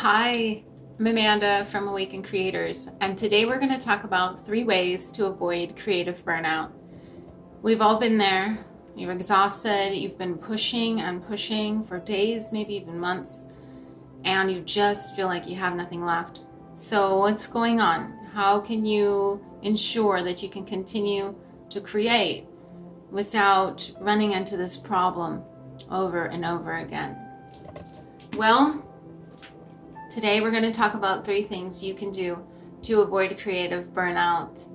Hi, I'm Amanda from Awaken Creators, and today we're going to talk about 3 ways to avoid creative burnout. We've all been there. You're exhausted, you've been pushing and pushing for days, maybe even months, and you just feel like you have nothing left. So what's going on? How can you ensure that you can continue to create without running into this problem over and over again? Well, today we're going to talk about 3 things you can do to avoid creative burnout.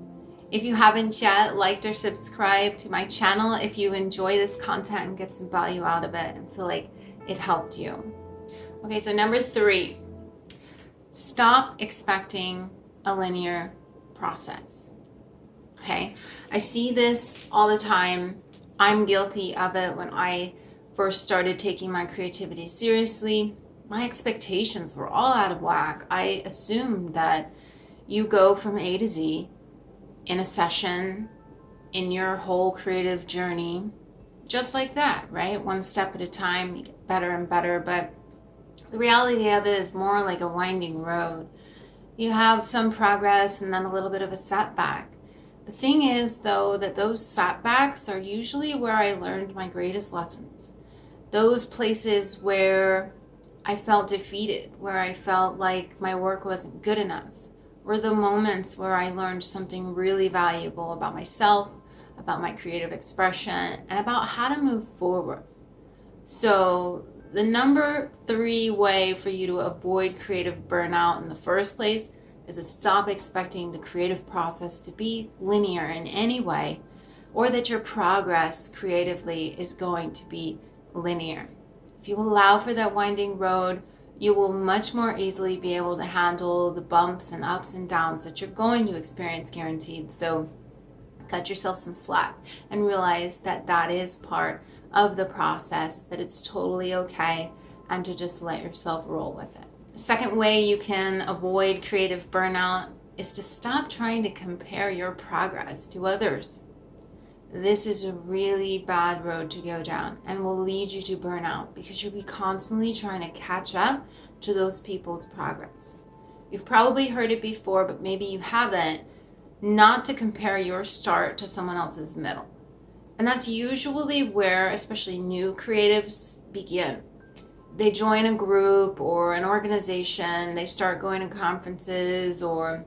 If you haven't yet liked or subscribed to my channel, if you enjoy this content and get some value out of it and feel like it helped you. Okay, so number 3, stop expecting a linear process. Okay, I see this all the time. I'm guilty of it. When I first started taking my creativity seriously, my expectations were all out of whack. I assumed that you go from A to Z in a session, in your whole creative journey, just like that, right? One step at a time, you get better and better. But the reality of it is more like a winding road. You have some progress and then a little bit of a setback. The thing is, though, that those setbacks are usually where I learned my greatest lessons. Those places where I felt defeated, where I felt like my work wasn't good enough, were the moments where I learned something really valuable about myself, about my creative expression, and about how to move forward. So the number 3 way for you to avoid creative burnout in the first place is to stop expecting the creative process to be linear in any way, or that your progress creatively is going to be linear. If you allow for that winding road, you will much more easily be able to handle the bumps and ups and downs that you're going to experience, guaranteed. So cut yourself some slack and realize that that is part of the process, that it's totally okay, and to just let yourself roll with it. The second way you can avoid creative burnout is to stop trying to compare your progress to others. This is a really bad road to go down and will lead you to burnout, because you'll be constantly trying to catch up to those people's progress. You've probably heard it before, but maybe you haven't, not to compare your start to someone else's middle. And that's usually where, especially new creatives, begin. They join a group or an organization, they start going to conferences, or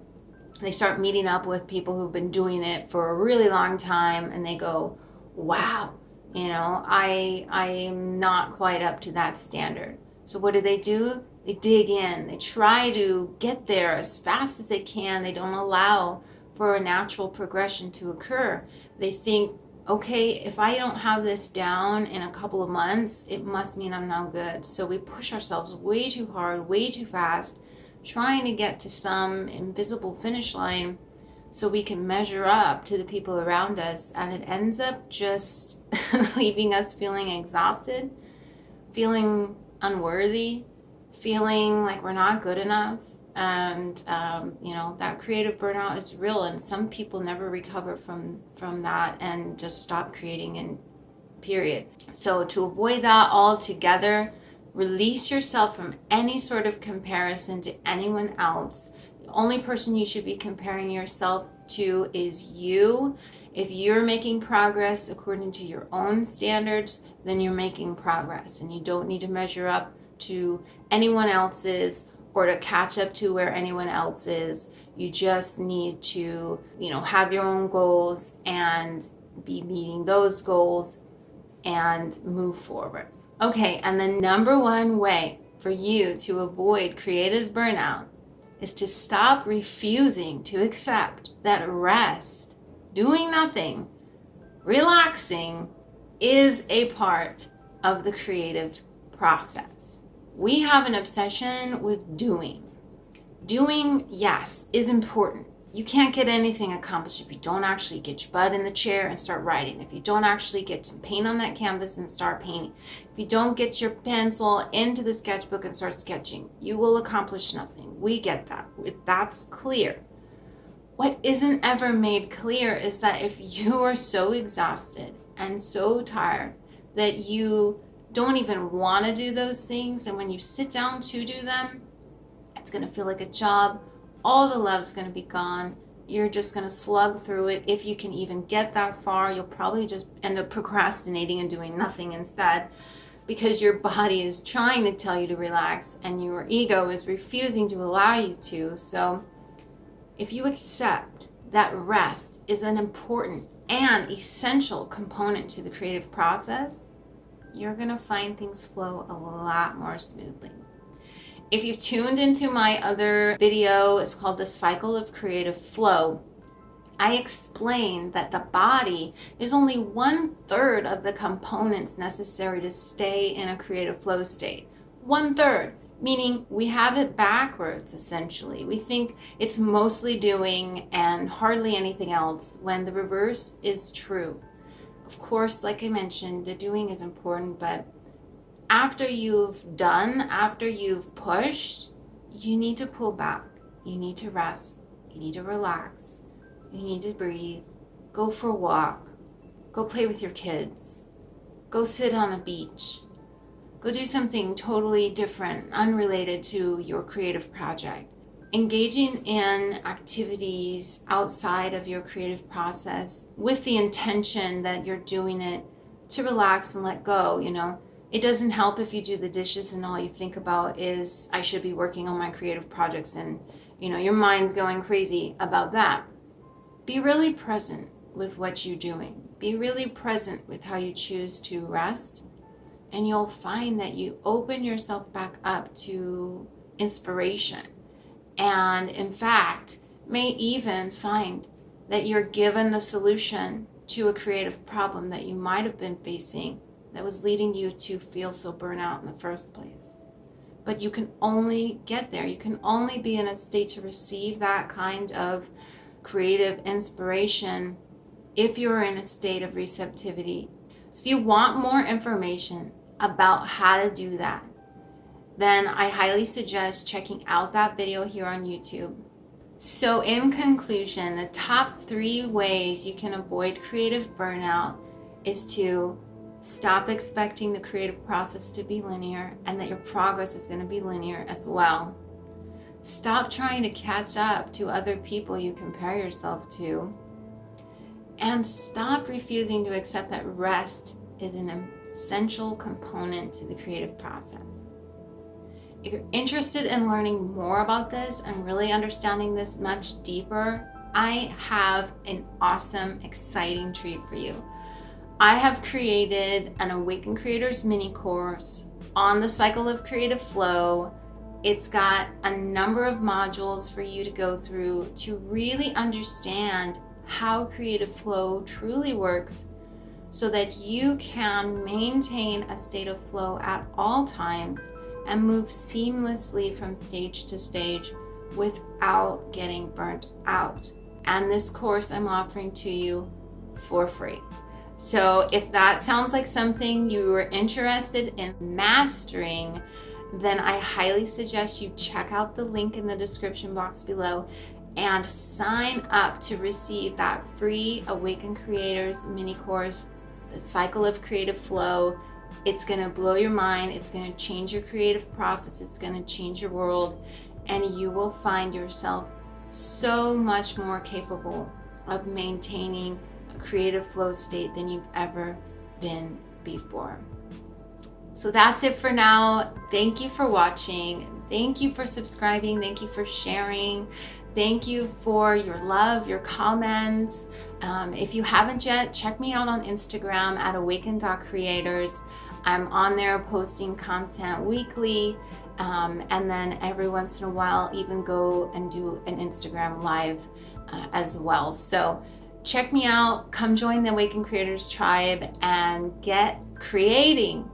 they start meeting up with people who've been doing it for a really long time, and they go, wow, I'm not quite up to that standard. So what do? They dig in. They try to get there as fast as they can. They don't allow for a natural progression to occur. They think, okay, if I don't have this down in a couple of months, it must mean I'm no good. So we push ourselves way too hard, way too fast, trying to get to some invisible finish line so we can measure up to the people around us, and it ends up just leaving us feeling exhausted, feeling unworthy, feeling like we're not good enough. And that creative burnout is real, and some people never recover from that and just stop creating, and period. So to avoid that altogether, release yourself from any sort of comparison to anyone else. The only person you should be comparing yourself to is you. If you're making progress according to your own standards, then you're making progress, and you don't need to measure up to anyone else's or to catch up to where anyone else is. You just need to, have your own goals and be meeting those goals and move forward. Okay, and the number 1 way for you to avoid creative burnout is to stop refusing to accept that rest, doing nothing, relaxing is a part of the creative process. We have an obsession with doing. Doing, yes, is important. You can't get anything accomplished if you don't actually get your butt in the chair and start writing. If you don't actually get some paint on that canvas and start painting. If you don't get your pencil into the sketchbook and start sketching, you will accomplish nothing. We get that. That's clear. What isn't ever made clear is that if you are so exhausted and so tired that you don't even want to do those things, and when you sit down to do them, It's going to feel like a job. All the love's going to be gone. You're just going to slug through it. If you can even get that far, you'll probably just end up procrastinating and doing nothing instead, because your body is trying to tell you to relax and your ego is refusing to allow you to. So if you accept that rest is an important and essential component to the creative process, you're going to find things flow a lot more smoothly. If you've tuned into my other video, it's called The Cycle of Creative Flow. I explained that the body is only 1/3 of the components necessary to stay in a creative flow state. 1/3, meaning we have it backwards, essentially. We think it's mostly doing and hardly anything else, when the reverse is true. Of course, like I mentioned, the doing is important, but after you've done, after you've pushed, you need to pull back. You need to rest. You need to relax. You need to breathe. Go for a walk. Go play with your kids. Go sit on a beach. Go do something totally different, unrelated to your creative project. Engaging in activities outside of your creative process with the intention that you're doing it to relax and let go, It doesn't help if you do the dishes and all you think about is, I should be working on my creative projects, and your mind's going crazy about that. Be really present with what you're doing. Be really present with how you choose to rest, and you'll find that you open yourself back up to inspiration. And in fact, may even find that you're given the solution to a creative problem that you might have been facing that was leading you to feel so burnt out in the first place. But you can only get there. You can only be in a state to receive that kind of creative inspiration if you're in a state of receptivity. So if you want more information about how to do that, then I highly suggest checking out that video here on YouTube. So in conclusion, the top 3 ways you can avoid creative burnout is to stop expecting the creative process to be linear, and that your progress is going to be linear as well. Stop trying to catch up to other people you compare yourself to. And stop refusing to accept that rest is an essential component to the creative process. If you're interested in learning more about this and really understanding this much deeper, I have an awesome, exciting treat for you. I have created an Awaken Creators mini course on the cycle of creative flow. It's got a number of modules for you to go through to really understand how creative flow truly works, so that you can maintain a state of flow at all times and move seamlessly from stage to stage without getting burnt out. And this course I'm offering to you for free. So if that sounds like something you are interested in mastering, then I highly suggest you check out the link in the description box below and sign up to receive that free Awaken Creators mini course, The Cycle of Creative Flow. It's going to blow your mind. It's going to change your creative process. It's going to change your world, and you will find yourself so much more capable of maintaining a creative flow state than you've ever been before. So that's it for now. Thank you for watching. Thank you for subscribing. Thank you for sharing. Thank you for your love, your comments. If you haven't yet, check me out on Instagram at awaken.creators. I'm on there posting content weekly, and then every once in a while even go and do an Instagram live as well. So check me out, come join the Awaken Creators tribe and get creating